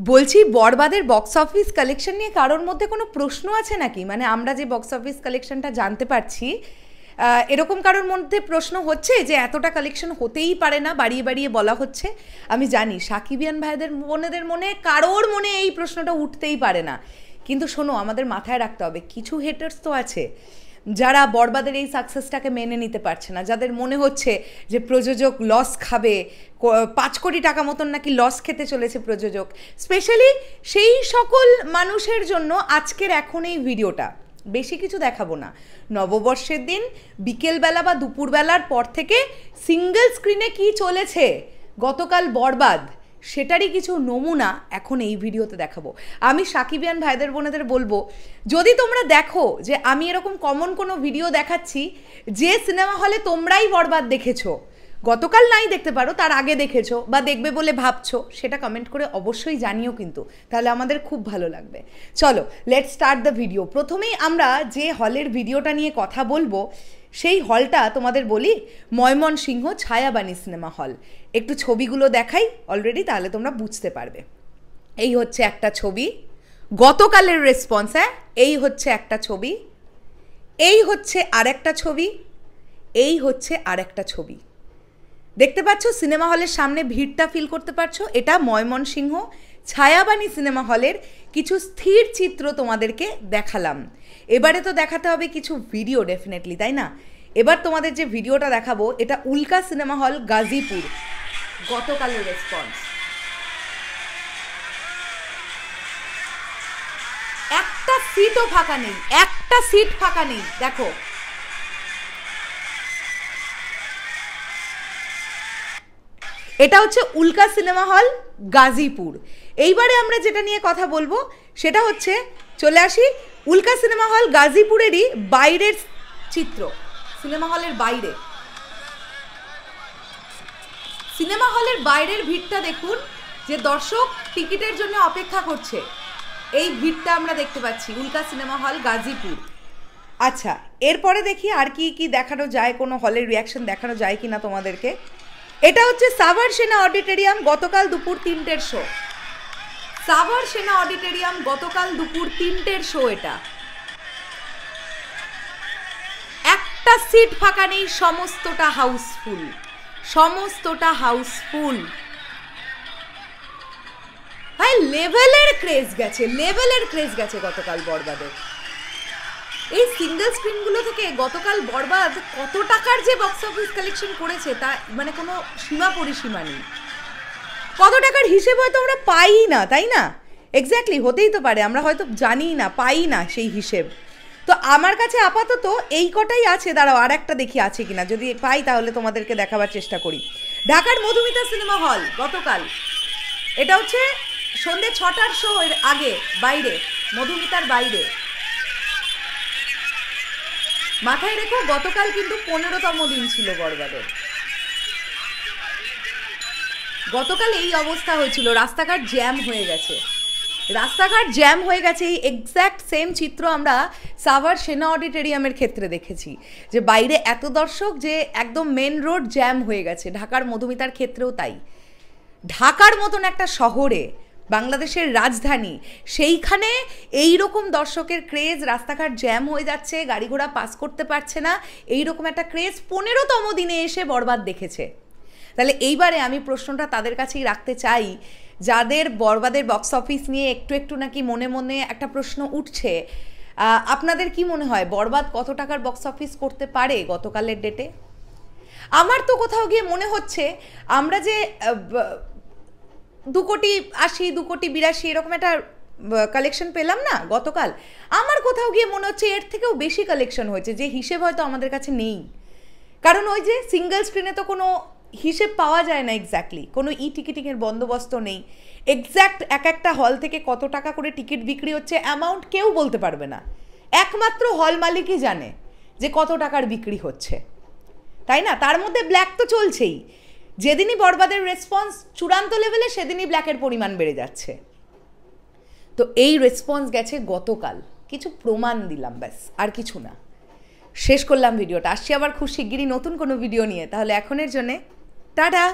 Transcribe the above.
বলছি বরবাদের box office collection নিয়ে কারোর মধ্যে কোনো প্রশ্ন আছে নাকি? মানে আমরা যে বক্স অফিস কালেকশনটা জানতে পারছি, এরকম কারোর মধ্যে প্রশ্ন হচ্ছে যে এতটা কালেকশন হতেই পারে না, বাড়িয়ে বাড়িয়ে বলা হচ্ছে। আমি জানি সাকিবিয়ান ভাইদের বোনেদের মনে কারোর মনে এই প্রশ্নটা উঠতেই পারে না, কিন্তু শোনো, আমাদের মাথায় রাখতে হবে কিছু হেটার্স তো আছে যারা বরবাদের এই সাকসেসটাকে মেনে নিতে পারছে না, যাদের মনে হচ্ছে যে প্রযোজক লস খাবে, 5 কোটি টাকা মতন নাকি লস খেতে চলেছে প্রযোজক। স্পেশালি সেই সকল মানুষের জন্য আজকের এখন এই ভিডিওটা। বেশি কিছু দেখাবো না, নববর্ষের দিন বিকেলবেলা বা দুপুরবেলার পর থেকে সিঙ্গেল স্ক্রিনে কি চলেছে গতকাল বরবাদ, সেটারই কিছু নমুনা এখন এই ভিডিওতে দেখাবো। আমি সাকিবিয়ান ভাইদের বোনেদের বলবো, যদি তোমরা দেখো যে আমি এরকম কমন কোনো ভিডিও দেখাচ্ছি যে সিনেমা হলে তোমরাই বরবাদ দেখেছো, গতকাল নাই দেখতে পারো, তার আগে দেখেছো বা দেখবে বলে ভাবছো, সেটা কমেন্ট করে অবশ্যই জানিও, কিন্তু তাহলে আমাদের খুব ভালো লাগবে। চলো লেটস স্টার্ট দ্য ভিডিও। প্রথমেই আমরা যে হলের ভিডিওটা নিয়ে কথা বলবো সেই হলটা তোমাদের বলি, ময়মনসিংহ ছায়াবাণী সিনেমা হল। একটু ছবিগুলো দেখাই অলরেডি, তাহলে তোমরা বুঝতে পারবে। এই হচ্ছে একটা ছবি, গতকালের রেসপন্স। হ্যাঁ, এই হচ্ছে একটা ছবি, এই হচ্ছে আরেকটা ছবি, এই হচ্ছে আরেকটা ছবি। দেখতে পাচ্ছ সিনেমা হলের সামনে ভিড়টা ফিল করতে পারছো? এটা ময়মনসিংহ ছায়াবাণী সিনেমা হলের কিছু স্থির চিত্র তোমাদেরকে দেখালাম। এবারে তো দেখাতে হবে কিছু ভিডিও ডেফিনেটলি, তাই না? এবার তোমাদের যে ভিডিওটা দেখাবো এটা উল্কা সিনেমা হল গাজীপুর, গতকালের রেসপন্স। একটা সিটও ফাঁকা নেই, একটা সিট ফাঁকা নেই। দেখো, এটা হচ্ছে উল্কা সিনেমা হল গাজীপুর। এইবারে আমরা যেটা নিয়ে কথা বলবো সেটা হচ্ছে, চলে আসি উল্কা সিনেমা হল গাজীপুরেরই বাইরের চিত্র। সিনেমা হলের বাইরে, সিনেমা হলের বাইরের ভিড়টা দেখুন, যে দর্শক টিকিটের জন্য অপেক্ষা করছে, এই ভিড়টা আমরা দেখতে পাচ্ছি উল্কা সিনেমা হল গাজীপুর। আচ্ছা, এরপরে দেখি আর কি কি দেখানো যায়, কোনো হলের রিয়াকশন দেখানো যায় কিনা তোমাদেরকে। এটা হচ্ছে সাভার সেনা অডিটোরিয়াম, গতকাল দুপুর 3টের শো। সাভার সেনা অডিটোরিয়াম গতকাল দুপুর 3টের শো। এটা একটা সিট ফাঁকা নেই, সমস্তটা হাউসফুল, সমস্তটা হাউসফুল। ভাই লেভেলের ক্রেজ গেছে, লেভেলের ক্রেজ গেছে গতকাল বরবাদের। এই সিঙ্গেল স্ক্রিনগুলো থেকে গতকাল বরবাদ কত টাকার যে বক্স অফিস কালেকশন করেছে তা মানে কোনো সীমা পরিসীমা নেই। কত টাকার হিসেব হয়তো আমরা পাই না, তাই না? এক্স্যাক্টলি, হতেই তো পারে আমরা হয়তো জানি না, পাই না সেই হিসেব। তো আমার কাছে আপাতত এই কটাই আছে। দাঁড়াও আর একটা দেখি আছে কিনা, যদি পাই তাহলে তোমাদেরকে দেখাবার চেষ্টা করি। ঢাকার মধুমিতা সিনেমা হল গতকাল, এটা হচ্ছে সন্ধ্যে 6টার শো এর আগে, বাইরে মধুমিতার বাইরে। মাথায় রেখো গতকাল কিন্তু 15তম দিন ছিল বরবাদের। গতকাল এই অবস্থা হয়েছিল, রাস্তাঘাট জ্যাম হয়ে গেছে, রাস্তাঘাট জ্যাম হয়ে গেছে। এই এক্স্যাক্ট সেম চিত্র আমরা সাভার সেনা অডিটোরিয়ামের ক্ষেত্রে দেখেছি, যে বাইরে এত দর্শক যে একদম মেন রোড জ্যাম হয়ে গেছে। ঢাকার মধুমিতার ক্ষেত্রেও তাই। ঢাকার মতন একটা শহরে, বাংলাদেশের রাজধানী, সেইখানে এই রকম দর্শকের ক্রেজ, রাস্তাঘাট জ্যাম হয়ে যাচ্ছে, গাড়ি ঘোড়া পাস করতে পারছে না, এই রকম একটা ক্রেজ 15তম দিনে এসে বরবাদ দেখেছে। তাহলে এইবারে আমি প্রশ্নটা তাদের কাছেই রাখতে চাই, যাদের বরবাদের বক্স অফিস নিয়ে একটু একটু নাকি মনে মনে একটা প্রশ্ন উঠছে। আপনাদের কি মনে হয় বরবাদ কত টাকার বক্স অফিস করতে পারে গতকালের ডেটে? আমার তো কোথাও গিয়ে মনে হচ্ছে আমরা যে 2,80,00,000, 2,82,00,000 এরকম একটা কালেকশন পেলাম না গতকাল, আমার কোথাও গিয়ে মনে হচ্ছে এর থেকেও বেশি কালেকশন হয়েছে, যে হিসেব হয়তো আমাদের কাছে নেই। কারণ ওই যে সিঙ্গেল স্ক্রিনে তো কোনো হিসেব পাওয়া যায় না, এক্স্যাক্টলি কোনো টিকিটিংয়ের বন্দোবস্ত নেই। এক্স্যাক্ট এক একটা হল থেকে কত টাকা করে টিকিট বিক্রি হচ্ছে অ্যামাউন্ট কেউ বলতে পারবে না, একমাত্র হল মালিকই জানে যে কত টাকার বিক্রি হচ্ছে, তাই না? তার মধ্যে ব্ল্যাক তো চলছেই। যেদিনই বরবাদের রেসপন্স চূড়ান্ত লেভেলে, সেদিনই ব্ল্যাকের পরিমাণ বেড়ে যাচ্ছে। তো এই রেসপন্স গেছে গতকাল, কিছু প্রমাণ দিলাম, ব্যাস আর কিছু না। শেষ করলাম ভিডিওটা, আসছি আবার খুব শিগগিরই নতুন কোনো ভিডিও নিয়ে। তাহলে এখনের জন্যে টাটা।